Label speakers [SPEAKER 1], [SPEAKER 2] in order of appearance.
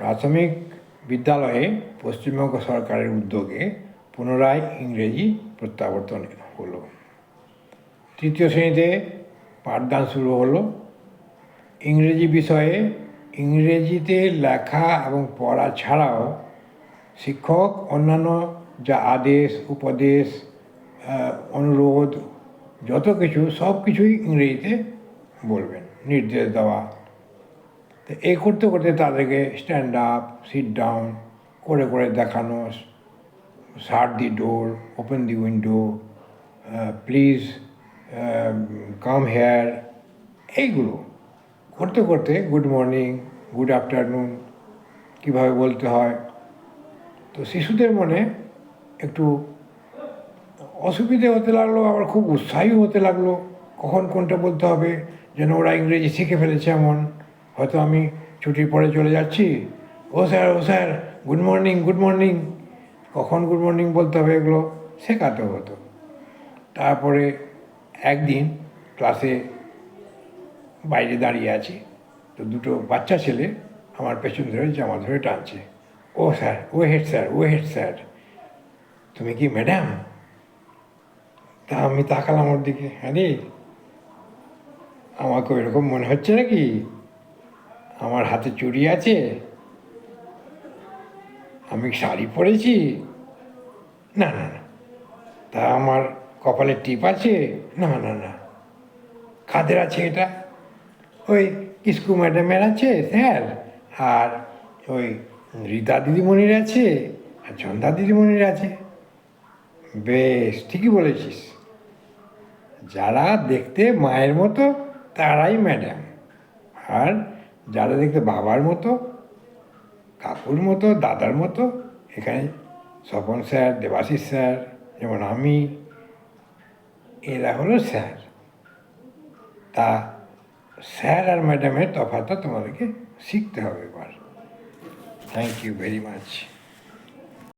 [SPEAKER 1] প্রাথমিক বিদ্যালয়ে পশ্চিমবঙ্গ সরকারের উদ্যোগে পুনরায় ইংরেজি প্রত্যাবর্তন হলো। তৃতীয় শ্রেণীতে পাঠদান শুরু হলো। ইংরেজি বিষয়ে ইংরেজিতে লেখা এবং পড়া ছাড়াও শিক্ষক অন্যান্য যা আদেশ উপদেশ অনুরোধ যত কিছু সব কিছুই ইংরেজিতে বলবেন, নির্দেশ দেওয়া। তো এই করতে করতে তাদেরকে স্ট্যান্ড আপ, সিট ডাউন করে করে দেখানো, shut the door, open the window, please come here, এইগুলো করতে করতে গুড মর্নিং, গুড আফটারনুন কীভাবে বলতে হয়। তো শিশুদের মনে একটু অসুবিধে হতে লাগলো, আবার খুব উৎসাহী হতে লাগলো কখন কোনটা বলতে হবে, যেন ওরা ইংরেজি শিখে ফেলেছে এমন। হয়তো আমি ছুটির পরে চলে যাচ্ছি, ও sir good morning good morning, কখন গুড মর্নিং বলতে হবে এগুলো শেখাতে হতো। তারপরে একদিন ক্লাসে বাইরে দাঁড়িয়ে আছি, তো দুটো বাচ্চা ছেলে আমার পেছন ধরে জামা ধরে টানছে, ও স্যার, ও হেড স্যার, ও হেড স্যার, তুমি কি ম্যাডাম? তা আমি তাকালাম ওর দিকে, হ্যাঁ রে, আমাকে ওইরকম মনে হচ্ছে নাকি? আমার হাতে চুড়ি আছে, আমি শাড়ি পরেছি, না না না, তা আমার কপালে টিপ আছে, না না না, কাদের আছে এটা? ওই স্কুল ম্যাডামের আছে স্যার, আর ওই রীতা দিদিমণির আছে, আর চন্দা দিদিমণির আছে। বেশ, ঠিকই বলেছিস, যারা দেখতে মায়ের মতো তারাই ম্যাডাম, আর যারা দেখতে বাবার মতো, কাকুর মতো, দাদার মতো, এখানে স্বপন স্যার, দেবাশিস স্যার, যেমন আমি, এরা হলো স্যার। তা স্যার আর ম্যাডামের তফাৎটা তোমাদেরকে শিখতে হবে এবার। Thank you very much.